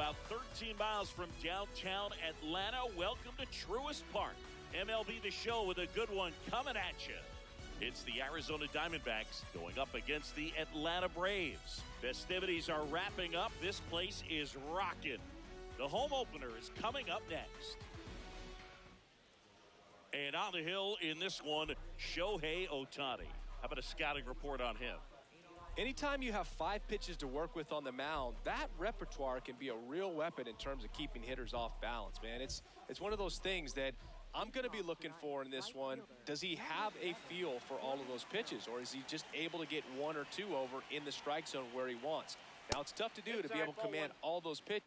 about 13 miles from downtown Atlanta. Welcome to Truist Park. MLB The Show with a good one coming at you. It's the Arizona Diamondbacks going up against the Atlanta Braves. Festivities are wrapping up. This place is rocking. The home opener is coming up next. And on the hill in this one, Shohei Ohtani. How about a scouting report on him? Anytime you have 5 pitches to work with on the mound, that repertoire can be a real weapon in terms of keeping hitters off balance, man. It's one of those things that I'm going to be looking for in this one. Does he have a feel for all of those pitches, or is he just able to get 1 or 2 over in the strike zone where he wants? Now, it's tough to do to be able to command all those pitches.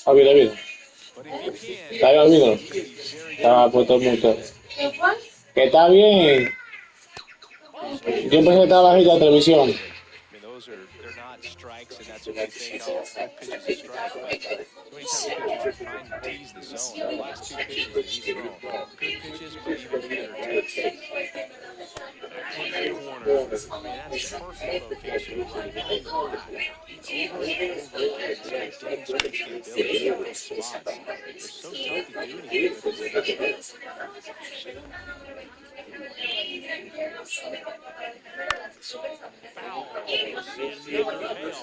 David. But if he can, Está bien, amigo. he's going to be very Estaba puesto mucho. Que está bien. Yo pensé que estaba bajita la televisión. I mean, they're not strikes, and that's what we think. Oh, good pitch is a strike. But so many times pitchers are trying to tease the zone. The last 2 pitches that he's thrown, good pitches, but even better too. Put in the corner. I mean, that's the perfect location, right on the bat. Over and over again, this guy demonstrates the ability to hit those spots. They're so tough to do anything with his hitter. Foul. We'll see another payoff.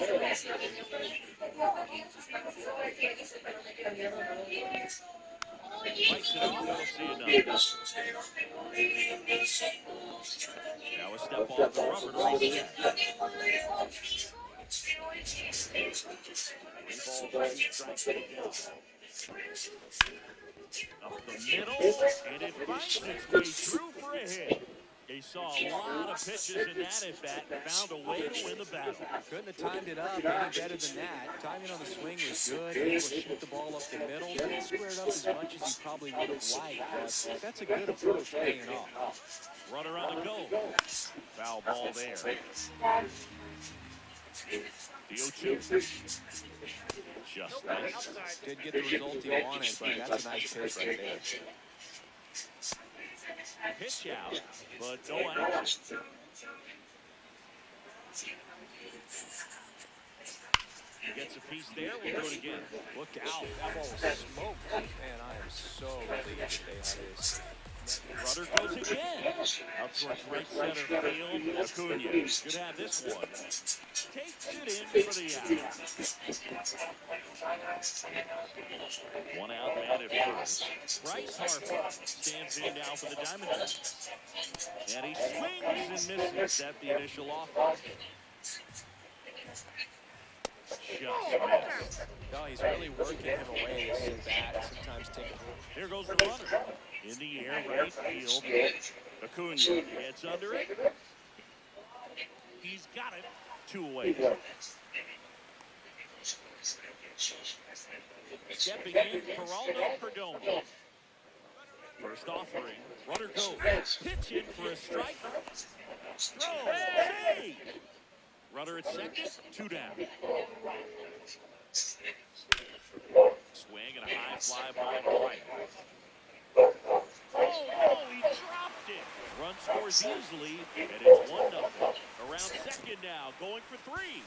Fights it off. We'll see another. Now a step off the rubber to reset. 3 balls, 2 strikes to count. Up the middle, and it finds its way through for a hit. He saw a lot of pitches in that at bat and found a way to win the battle. Couldn't have timed it up any better than that. Timing on the swing was good. Able to shoot the ball up the middle. Didn't square it up as much as he probably would have liked, but that's a good approach paying off. Runner on the go. Foul ball there. The 0-2. Just nice. Did get the result he wanted, but that's a nice pitch right there. Pitch out, but no action. Gets a piece there. We'll do it again. Look out. That ball was smoked. Man, I am so relieved that they have this. Rudder goes again. Out towards right center field. Acuna should have this one. Takes it in for the out. 1 out, man at first. Bryce Harper stands in now for the Diamondbacks. And he swings and misses at the initial offer. Just missed. No, he's really working him away this at bat. Sometimes taking. Here goes the runner. In the air, right field. Acuna gets under it. He's got it. 2 away. Stepping in, Geraldo Perdomo. First offering. Runner goes. Pitch in for a strike. Throw. Save. Runner at second. 2 down. Swing and a high fly ball right. Oh, he dropped it. Run scores easily, and it's 1-0. Around second now, going for 3.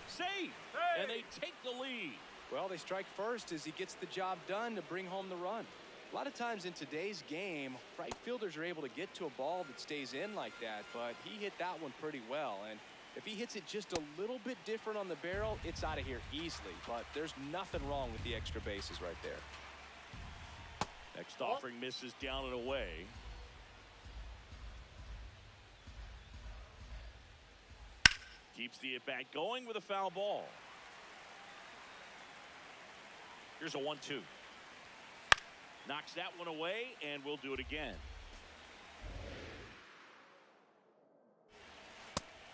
Safe, and they take the lead. Well, they strike first as he gets the job done to bring home the run. A lot of times in today's game, right fielders are able to get to a ball that stays in like that, but he hit that one pretty well. And if he hits it just a little bit different on the barrel, it's out of here easily. But there's nothing wrong with the extra bases right there. Next offering misses down and away. Keeps the at-bat going with a foul ball. Here's a 1-2. Knocks that one away, and we'll do it again.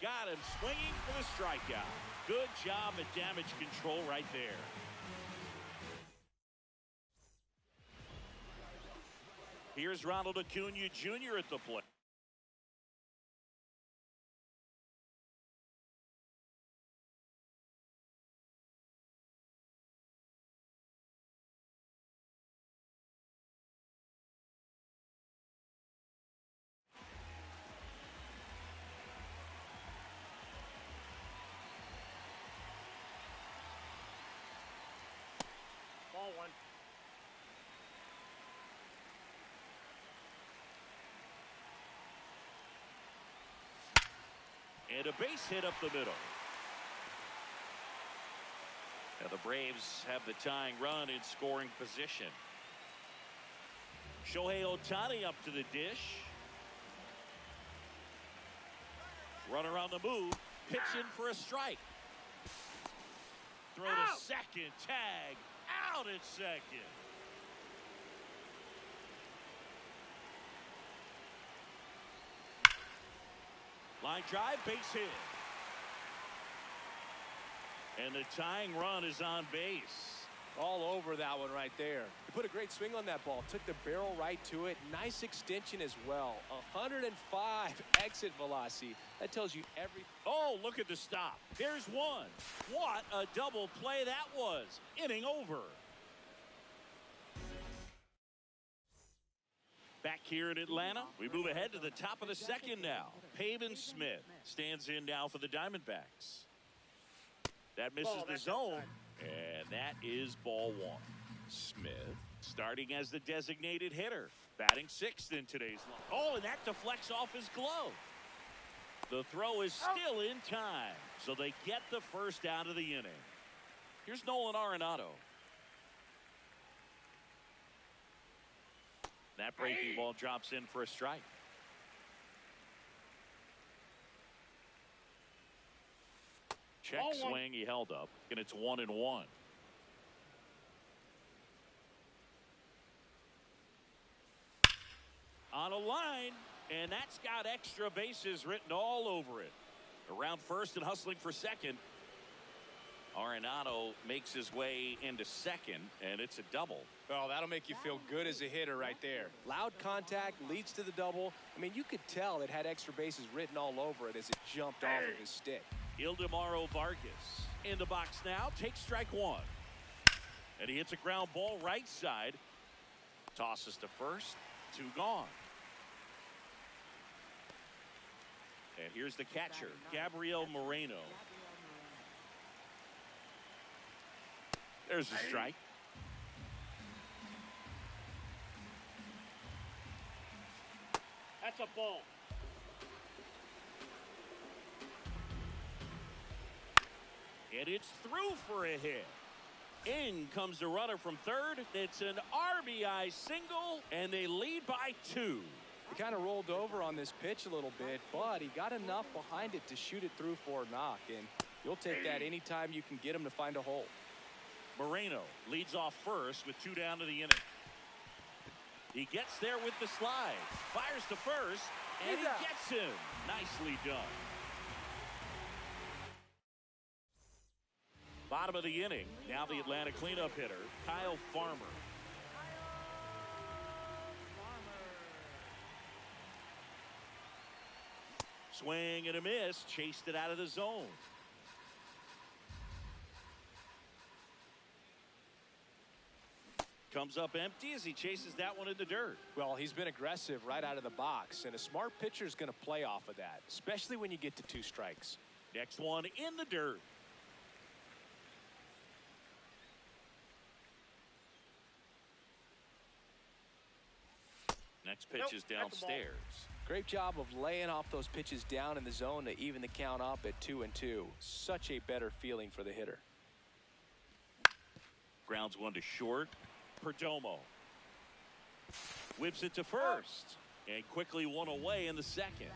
Got him swinging for the strikeout. Good job at damage control right there. Here's Ronald Acuna Jr. at the plate. And a base hit up the middle. And the Braves have the tying run in scoring position. Shohei Ohtani up to the dish. Runner on the move. Pitch in for a strike. Throw to second. Tag. Out at second. Line drive, base hit. And the tying run is on base. All over that one right there. He put a great swing on that ball. Took the barrel right to it. Nice extension as well. 105 exit velocity. That tells you every... Oh, look at the stop. There's one. What a double play that was. Inning over. Back here in Atlanta, we move ahead to the top of the second now. Pavin Smith stands in now for the Diamondbacks. That misses the zone, and that is ball one. Smith starting as the designated hitter, batting sixth in today's line. Oh, and that deflects off his glove. The throw is still in time, so they get the first out of the inning. Here's Nolan Arenado. That breaking ball drops in for a strike. Check swing, he held up, and it's 1-1. On a line, and that's got extra bases written all over it. Around first and hustling for second. Arenado makes his way into second, and it's a double. Well, that'll make you feel good as a hitter right there. Loud contact leads to the double. I mean, you could tell it had extra bases written all over it as it jumped off of his stick. Ildemaro Vargas in the box now, takes strike one. And he hits a ground ball right side. Tosses to first, two gone. And here's the catcher, Gabriel Moreno. There's a strike. That's a ball. And it's through for a hit. In comes the runner from third. It's an RBI single, and they lead by 2. He kind of rolled over on this pitch a little bit, but he got enough behind it to shoot it through for a knock, and you'll take that anytime you can get him to find a hole. Moreno leads off first with 2 down to the inning. He gets there with the slide. Fires to first, and he gets him. Nicely done. Bottom of the inning. Now the Atlanta cleanup hitter, Kyle Farmer. Swing and a miss. Chased it out of the zone. Comes up empty as he chases that one in the dirt. Well, he's been aggressive right out of the box, and a smart pitcher is going to play off of that, especially when you get to 2 strikes. Next one in the dirt. Next pitch is downstairs. Great job of laying off those pitches down in the zone to even the count up at 2-2. Such a better feeling for the hitter. Grounds one to short. Perdomo whips it to first and quickly one away in the second.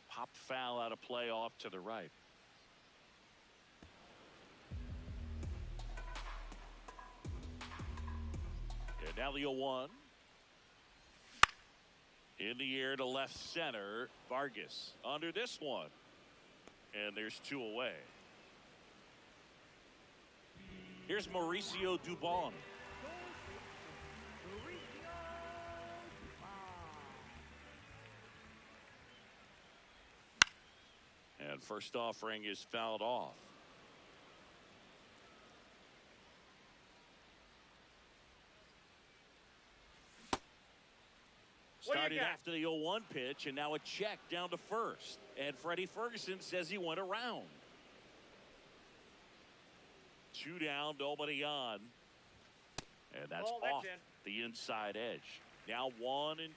Popped foul out of play off to the right. And now the 0-1. In the air to left center. Vargas under this one. And there's 2 away. Here's Mauricio Dubon. And first offering is fouled off. Started after the 0-1 pitch, and now a check down to first. And Freddie Ferguson says he went around. 2 down, nobody on. And that's off the inside edge. Now 1-2.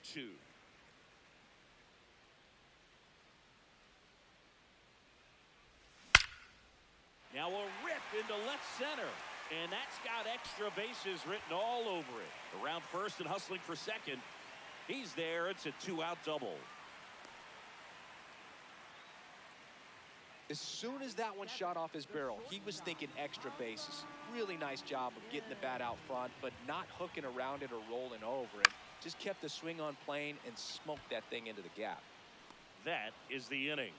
Now a rip into left center. And that's got extra bases written all over it. Around first and hustling for second. He's there. It's a 2-out double. As soon as that one shot off his barrel, he was thinking extra bases. Really nice job of getting the bat out front, but not hooking around it or rolling over it. Just kept the swing on plane and smoked that thing into the gap. That is the inning.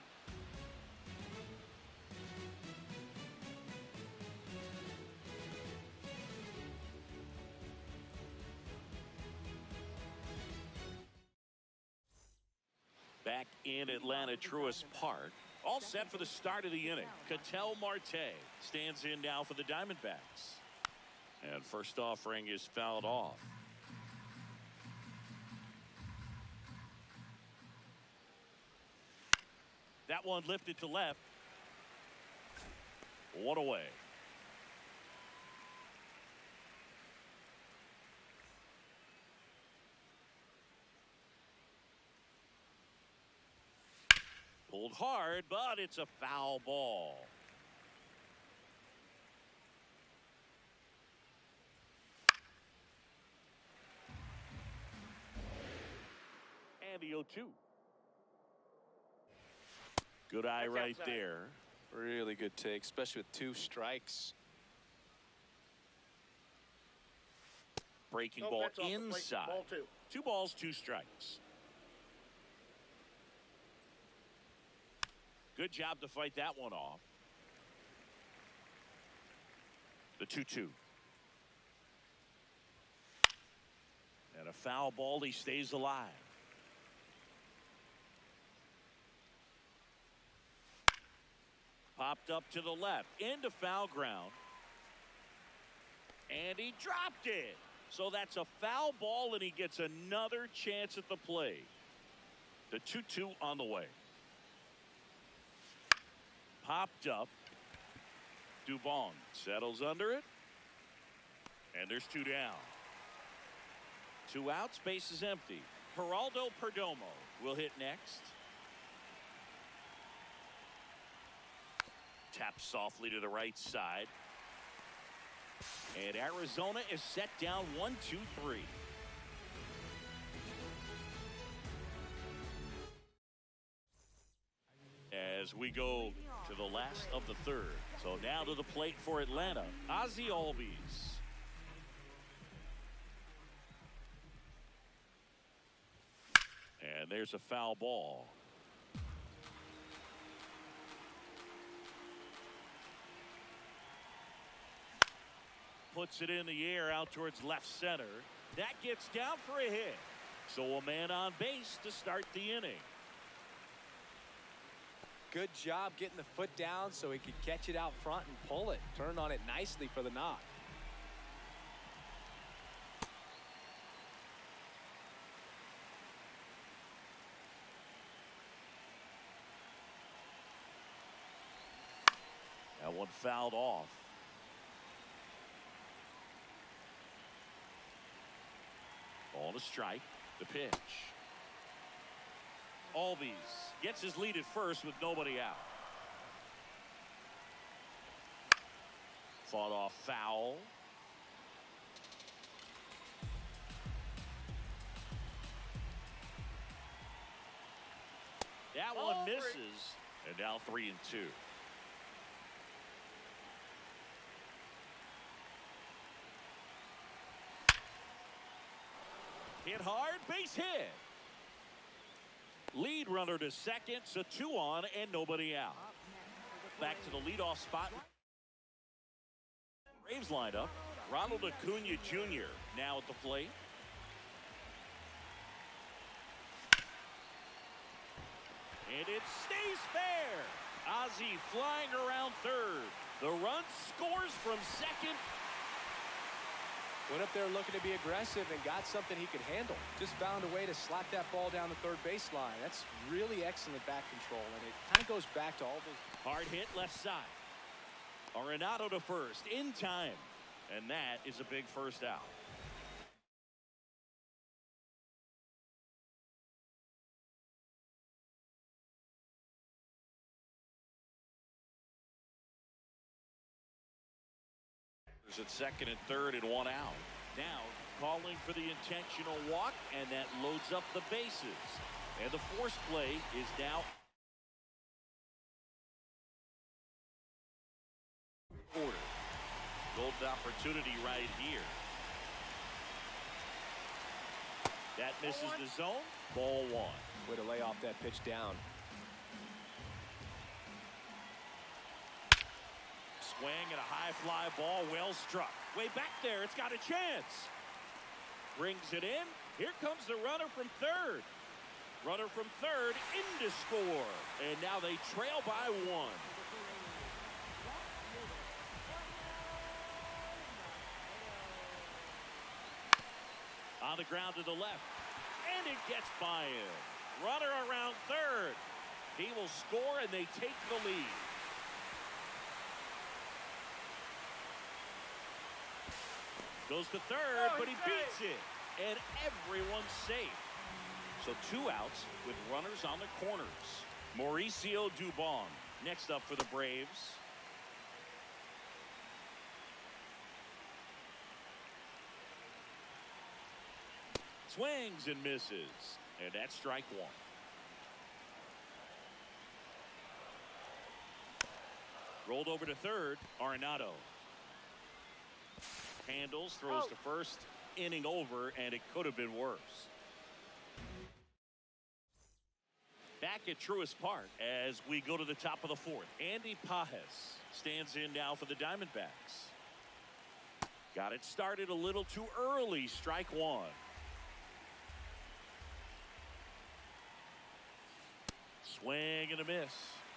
Back in Atlanta Truist Park. All set for the start of the inning. Ketel Marte stands in now for the Diamondbacks. And first offering is fouled off. That one lifted to left. 1 away. Pulled hard, but it's a foul ball. And the 0-2. Good eye right there. Really good take, especially with 2 strikes. Breaking ball inside. Ball 2. 2 balls, 2 strikes. Good job to fight that one off. The 2-2. And a foul ball. He stays alive. Popped up to the left. Into foul ground. And he dropped it. So that's a foul ball, and he gets another chance at the plate. The 2-2 on the way. Popped up. Dubon settles under it. And there's 2 down. 2 outs, base is empty. Geraldo Perdomo will hit next. Taps softly to the right side. And Arizona is set down 1-2-3. As we go to the last of the third. So now to the plate for Atlanta, Ozzie Albies. And there's a foul ball. Puts it in the air out towards left center. That gets down for a hit. So a man on base to start the inning. Good job getting the foot down so he could catch it out front and pull it. Turn on it nicely for the knock. That one fouled off. Ball to strike. The pitch. Albies gets his lead at first with nobody out. Fought off foul. That one misses. And now 3-2. Hit hard, base hit. Lead runner to second, so 2 on and nobody out. Back to the leadoff spot. Braves lineup. Ronald Acuna Jr. now at the plate. And it stays fair. Ozzie flying around third. The run scores from second. Went up there looking to be aggressive and got something he could handle. Just found a way to slap that ball down the third baseline. That's really excellent bat control, and it kind of goes back to all those. Hard hit left side. Arenado to first in time. And that is a big first out. At second and third and one out. Now calling for the intentional walk, and that loads up the bases. And the force play is now ordered. Golden opportunity right here. That misses the zone. Ball one. Way to lay off that pitch down. Swing and a high fly ball, well struck. Way back there, it's got a chance. Brings it in. Here comes the runner from third. Runner from third in to score. And now they trail by one. On the ground to the left. And it gets by him. Runner around third. He will score and they take the lead. Goes to third, but he beats it. And everyone's safe. So 2 outs with runners on the corners. Mauricio Dubon next up for the Braves. Swings and misses. And that's strike one. Rolled over to third, Arenado. Handles, throws to first, inning over, and it could have been worse. Back at Truist Park as we go to the top of the fourth. Andy Pages stands in now for the Diamondbacks. Got it started a little too early, strike one. Swing and a miss.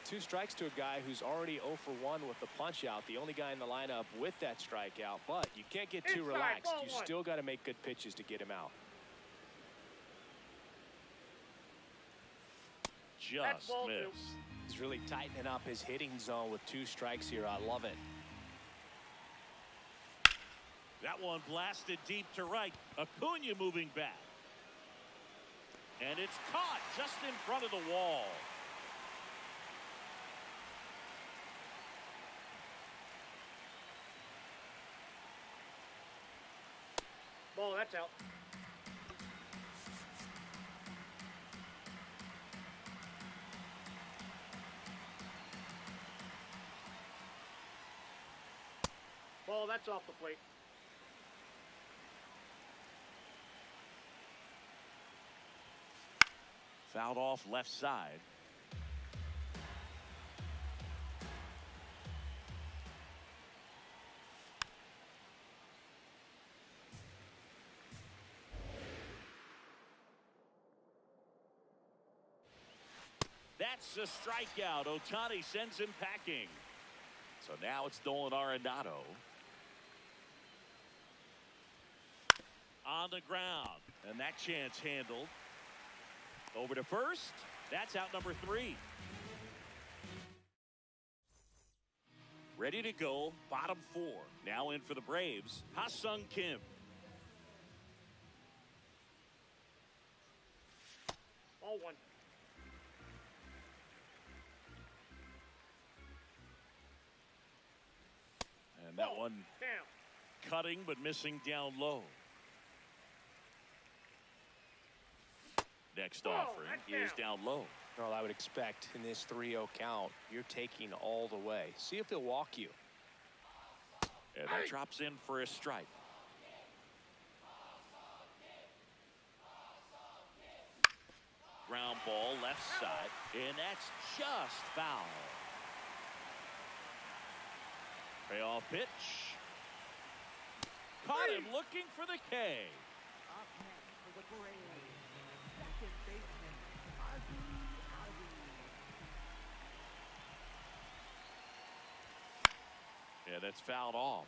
2 strikes to a guy who's already 0 for 1 with the punch out. The only guy in the lineup with that strikeout, but you can't get too relaxed. You still got to make good pitches to get him out. Just missed. He's really tightening up his hitting zone with 2 strikes here. I love it. That one blasted deep to right. Acuna moving back. And it's caught just in front of the wall. Ball, that's out. Ball, that's off the plate. Fouled off left side. That's a strikeout. Ohtani sends him packing. So now it's Nolan Arenado. On the ground. And that chance handled. Over to first. That's out number 3. Ready to go. Bottom 4. Now in for the Braves. Ha-Sung Kim. Ball 1. And that one Down. cutting but missing down low. Next offering is down low. Well, I would expect in this 3-0 count, you're taking all the way. See if he'll walk you. And that drops in for a strike. Ground ball left side, and that's just foul. Payoff pitch. Caught him looking for the K. Up next for the Braves, second baseman, Ozzie Albies. Yeah, that's fouled off.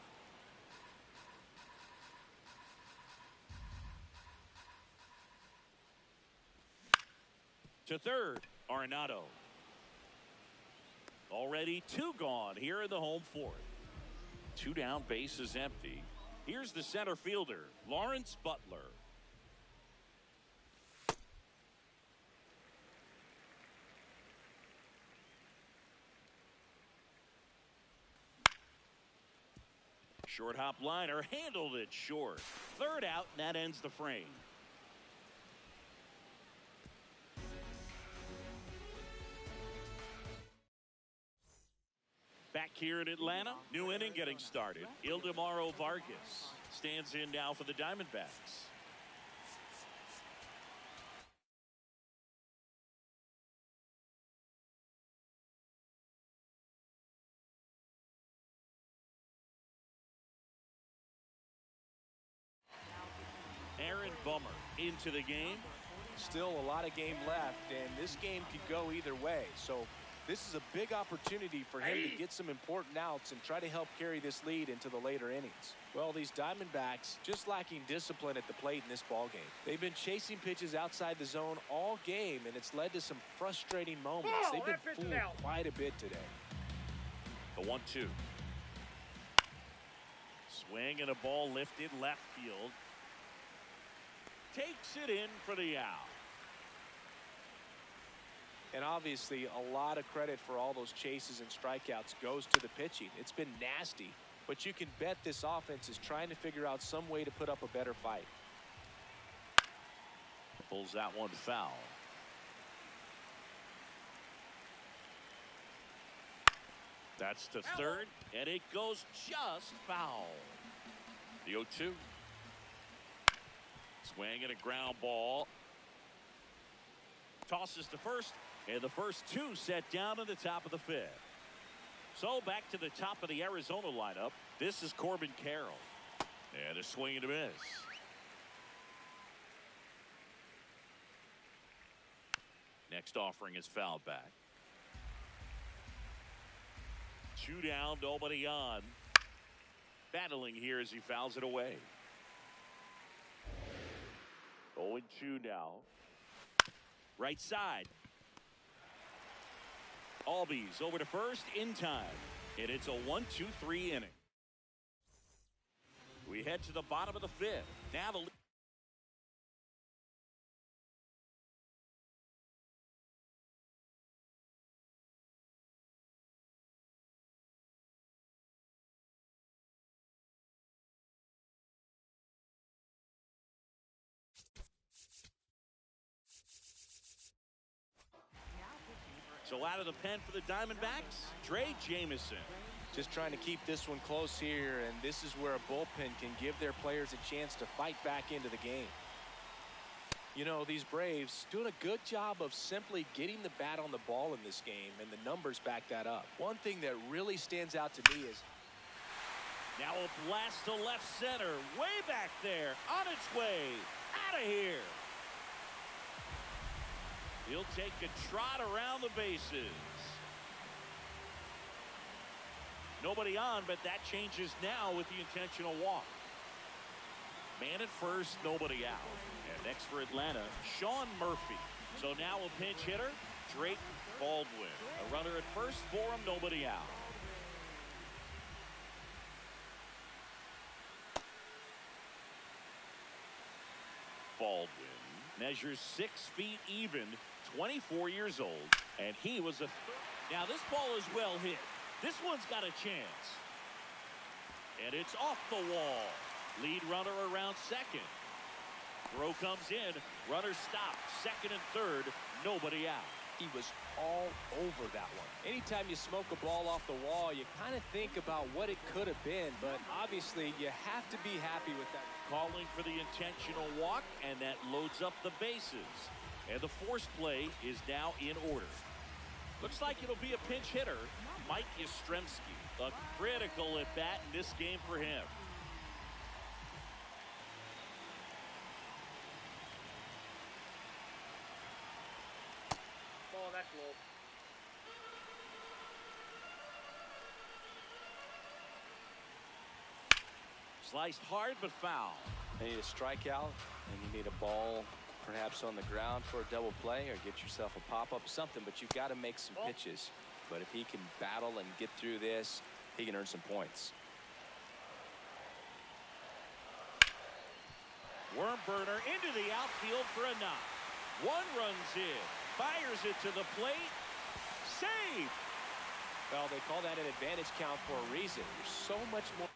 To third, Arenado. Already 2 gone here in the home fourth. 2 down, base is empty. Here's the center fielder, Lawrence Butler. Short hop liner handled it short. Third out, and that ends the frame. Back here in Atlanta, new inning getting started. Ildemaro Vargas stands in now for the Diamondbacks. Aaron Bummer into the game. Still a lot of game left, and this game could go either way. So this is a big opportunity for him to get some important outs and try to help carry this lead into the later innings. Well, these Diamondbacks just lacking discipline at the plate in this ball game. They've been chasing pitches outside the zone all game, and it's led to some frustrating moments. They've been fooled quite a bit today. The 1-2. Swing and a ball lifted left field. Takes it in for the out. And obviously a lot of credit for all those chases and strikeouts goes to the pitching. It's been nasty, but you can bet this offense is trying to figure out some way to put up a better fight. Pulls that one foul. That's to third, and it goes just foul. The 0-2. Swing and a ground ball. Tosses to first, and the first 2 set down in the top of the 5th. So back to the top of the Arizona lineup. This is Corbin Carroll. And a swing and a miss. Next offering is fouled back. 2 down, nobody on. Battling here as he fouls it away. 0-2 now. Right side. Albies over to first in time. And it's a 1-2-3 inning. We head to the bottom of the 5th. Now the So out of the pen for the Diamondbacks, Drey Jameson. Just trying to keep this one close here, and this is where a bullpen can give their players a chance to fight back into the game. You know, these Braves doing a good job of simply getting the bat on the ball in this game, and the numbers back that up. One thing that really stands out to me is now a blast to left center, way back there, on its way, out of here. He'll take a trot around the bases. Nobody on, but that changes now with the intentional walk. Man at first, nobody out. And next for Atlanta, Sean Murphy. So now a pinch hitter, Drake Baldwin. A runner at first for him, nobody out. Baldwin measures 6 feet even, 24 years old, and he was a now this ball is well hit. This one's got a chance. And it's off the wall. Lead runner around second. Throw comes in. Runner stopped. Second and third. Nobody out. he was all over that one. Anytime you smoke a ball off the wall, you kind of think about what it could have been, but obviously you have to be happy with that. Calling for the intentional walk, and that loads up the bases. And the forced play is now in order. Looks like it'll be a pinch hitter, Mike Yastrzemski. A critical at bat in this game for him. Ball, that's low. Sliced hard but foul. You need a strikeout, and you need a ball perhaps on the ground for a double play or get yourself a pop-up, something, but you've got to make some pitches. But if he can battle and get through this, he can earn some points. Worm burner into the outfield for a knock. One runs in, fires it to the plate. Save. Well, they call that an advantage count for a reason. You're so much more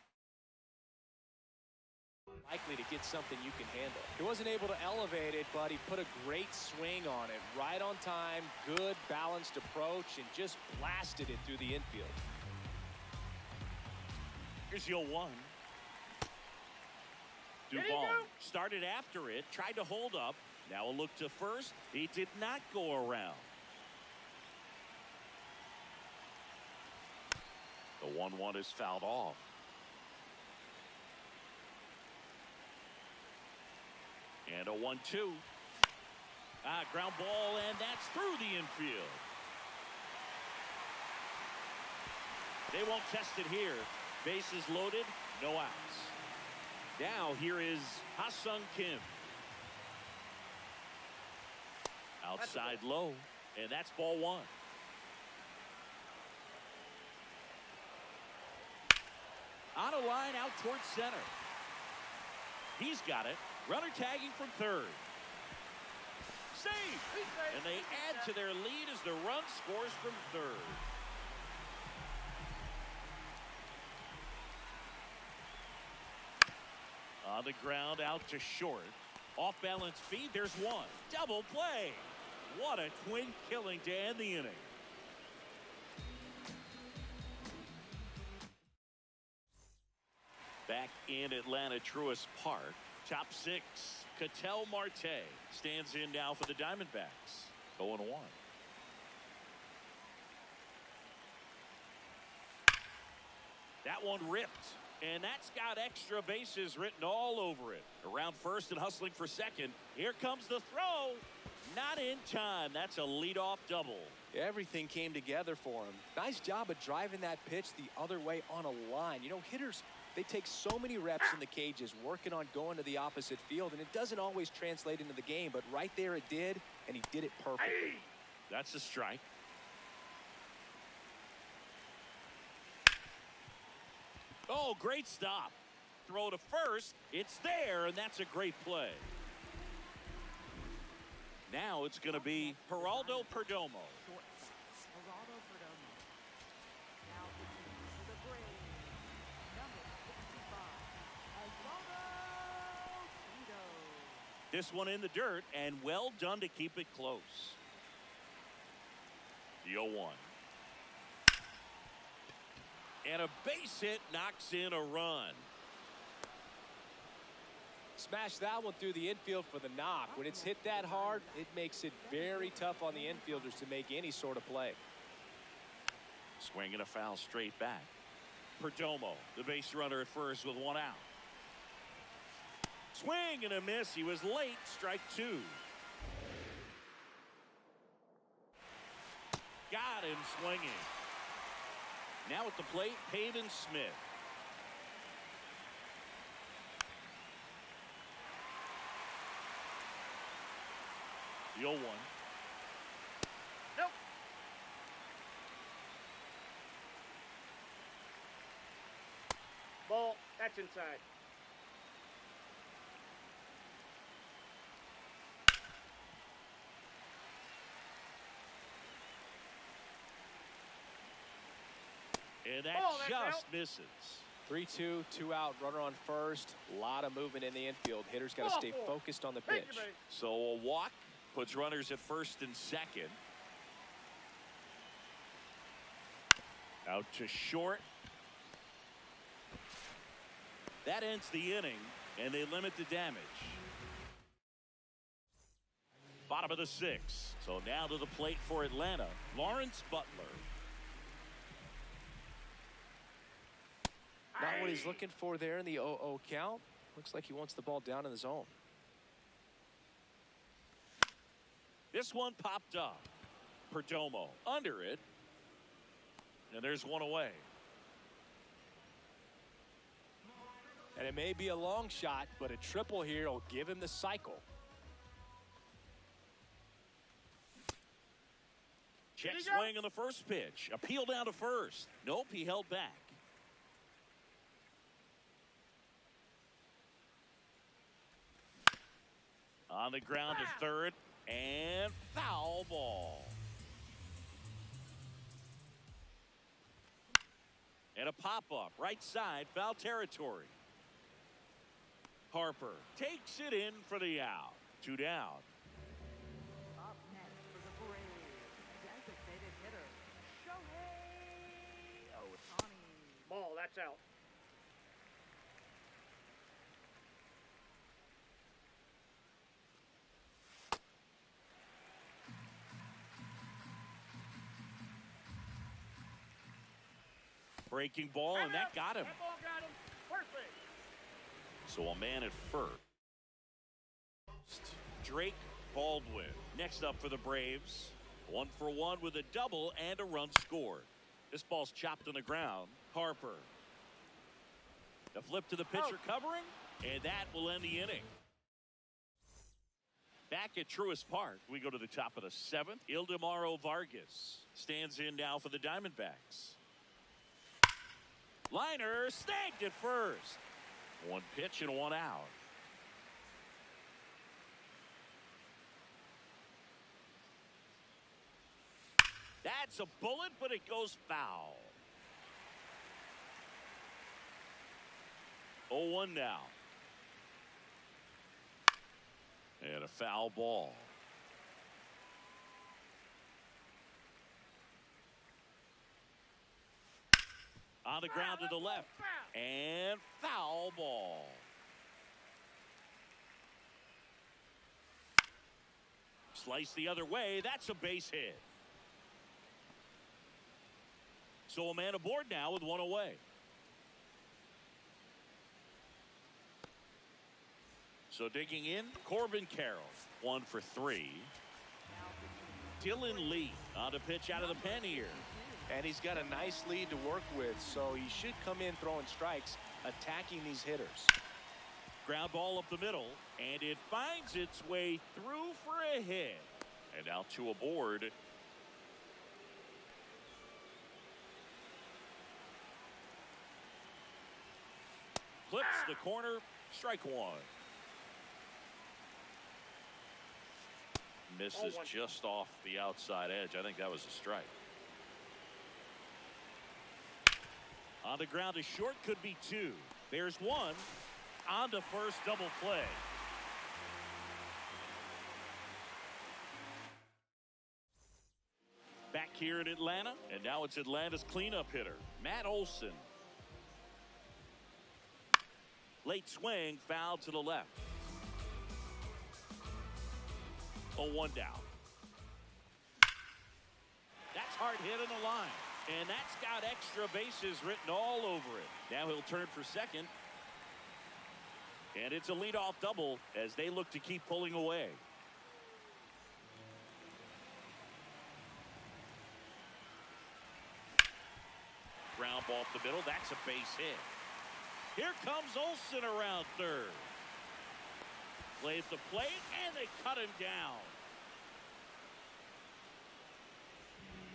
likely to get something you can handle. He wasn't able to elevate it, but he put a great swing on it. Right on time, good balanced approach, and just blasted it through the infield. Here's 0-1. Duvall started after it, tried to hold up. Now a look to first. He did not go around. The 1-1 is fouled off. And a 1-2. Ground ball, and that's through the infield. They won't test it here. Bases loaded, no outs. Now here is Ha-Seong Kim. Outside low, and that's ball 1. On a line out towards center. He's got it. Runner tagging from third. Save! And they add to their lead as the run scores from third. On the ground out to short. Off balance feed. There's one. Double play. What a twin killing to end the inning. Back in Atlanta Truist Park. Top 6. Ketel Marte stands in now for the Diamondbacks. 0-1. That one ripped. And that's got extra bases written all over it. Around first and hustling for second. Here comes the throw. Not in time. That's a leadoff double. Everything came together for him. Nice job of driving that pitch the other way on a line. You know, hitters, they take so many reps in the cages working on going to the opposite field, and it doesn't always translate into the game, but right there it did, and he did it perfectly. That's a strike. Oh, great stop. Throw to first. It's there, and that's a great play. Now it's going to be Geraldo Perdomo. Geraldo Perdomo. Now pitching for the Braves, number 65, Osvaldo Bido. This one in the dirt, and well done to keep it close. The 0-1. And a base hit knocks in a run. Smash that one through the infield for the knock. When it's hit that hard, it makes it very tough on the infielders to make any sort of play. Swing and a foul straight back. Perdomo, the base runner at first with one out. Swing and a miss. He was late. Strike 2. Got him swinging. Now at the plate, Pavin Smith. The 0-1. Nope. Ball. That's inside. And that that's just out. misses. 3-2, 2 out, runner on first. A lot of movement in the infield. Hitters got to stay focused on the pitch. So a walk puts runners at first and second. Out to short. That ends the inning, and they limit the damage. Bottom of the 6th. So now to the plate for Atlanta, Lawrence Butler. Not what he's looking for there in the 0-0 count. Looks like he wants the ball down in the zone. This one popped up. Perdomo under it. And there's one away. And it may be a long shot, but a triple here will give him the cycle. Check swing on the first pitch. Appeal down to first. Nope, he held back. On the ground to third, and foul ball. And a pop-up, right side, foul territory. Harper takes it in for the out. 2 down. Up next for the Braves, designated hitter, Shohei Ohtani. Ball, that's out. Breaking ball, and that got him. That ball got him. Perfect. So a man at first. Drake Baldwin. Next up for the Braves. 1 for 1 with a double and a run scored. This ball's chopped on the ground. Harper. The flip to the pitcher covering, and that will end the inning. Back at Truist Park, we go to the top of the 7th. Ildemaro Vargas stands in now for the Diamondbacks. Liner snagged at first. 1 pitch and 1 out. That's a bullet, but it goes foul. 0-1 now. And a foul ball. On the ground to the left. And foul ball. Slice the other way. That's a base hit. So a man aboard now with 1 away. So digging in, Corbin Carroll. 1 for 3. Dylan Lee on the pitch out of the pen here. And he's got a nice lead to work with, so he should come in throwing strikes, attacking these hitters. Ground ball up the middle, and it finds its way through for a hit. And out 2 aboard. Clips the corner, strike 1. Misses just off the outside edge. I think that was a strike. On the ground to short, could be 2. There's 1. On to first, double play. Back here in Atlanta, and now it's Atlanta's cleanup hitter, Matt Olson. Late swing, foul to the left. 0-1 down. That's hard hit on the line. And that's got extra bases written all over it. Now he'll turn for second. And it's a leadoff double as they look to keep pulling away. Ground ball up the middle. That's a base hit. Here comes Olson around third. Plays the plate, and they cut him down.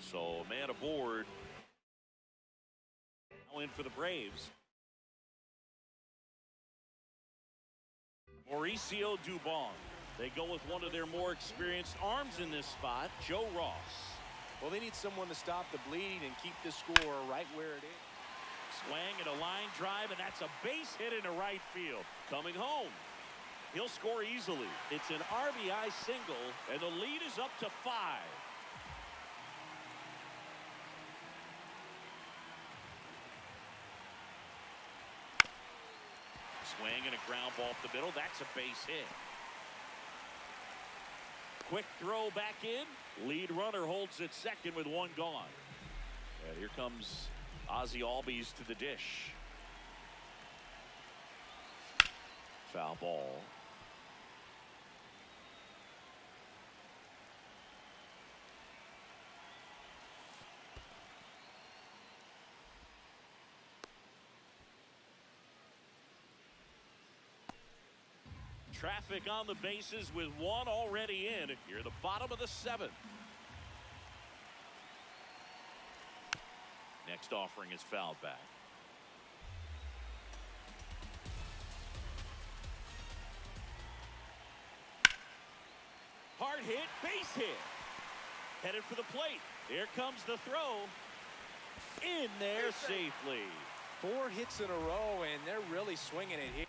So, man aboard. Now in for the Braves. Mauricio Dubon. They go with one of their more experienced arms in this spot, Joe Ross. Well, they need someone to stop the bleeding and keep the score right where it is. Swing and a line drive, and that's a base hit into right field. Coming home. He'll score easily. It's an RBI single, and the lead is up to 5. Swing and a ground ball up the middle. That's a base hit. Quick throw back in. Lead runner holds at second with 1 gone. And here comes Ozzie Albies to the dish. Foul ball. Traffic on the bases with 1 already in. Here, the bottom of the 7th. Next offering is fouled back. Hard hit, base hit. Headed for the plate. Here comes the throw. In there safely. 4 hits in a row, and they're really swinging it here.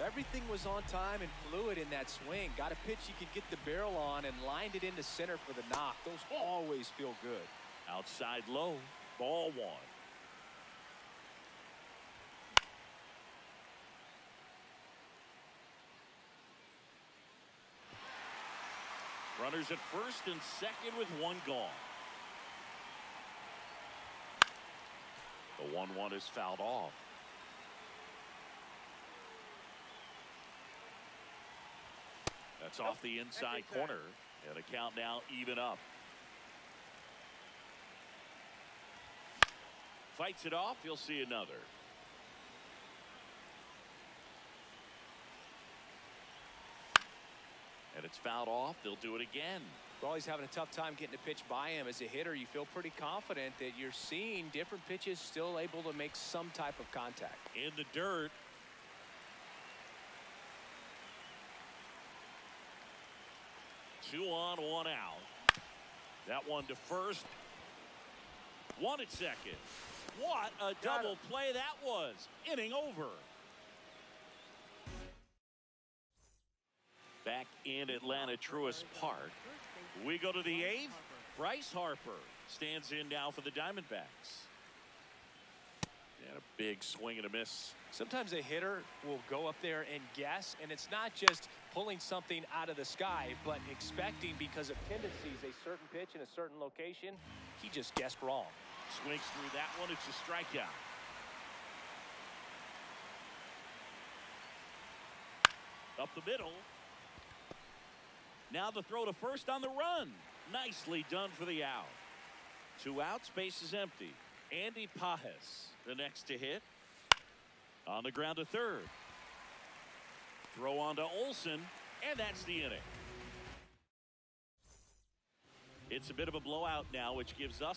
Everything was on time and fluid in that swing. Got a pitch you could get the barrel on and lined it into center for the knock. Those always feel good. Outside low, ball 1. Runners at first and second with 1 gone. The 1-1 is fouled off. That's off the inside corner, and the count now even up. Fights it off. You'll see another. And it's fouled off. They'll do it again. Well, he's having a tough time getting a pitch by him. As a hitter, you feel pretty confident that you're seeing different pitches still able to make some type of contact. In the dirt. Two on, 1 out. That one to first. 1 at second. What a double play that was. Inning over. Back in Atlanta Truist Park. We go to the 8th. Bryce Harper stands in now for the Diamondbacks. And a big swing and a miss. Sometimes a hitter will go up there and guess, and it's not just pulling something out of the sky, but expecting because of tendencies a certain pitch in a certain location. He just guessed wrong. Swings through that one. It's a strikeout. Up the middle. Now the throw to first on the run. Nicely done for the out. 2 outs, base is empty. Andy Pages, the next to hit. On the ground to third. Throw on to Olsen, and that's the inning. It's a bit of a blowout now, which gives us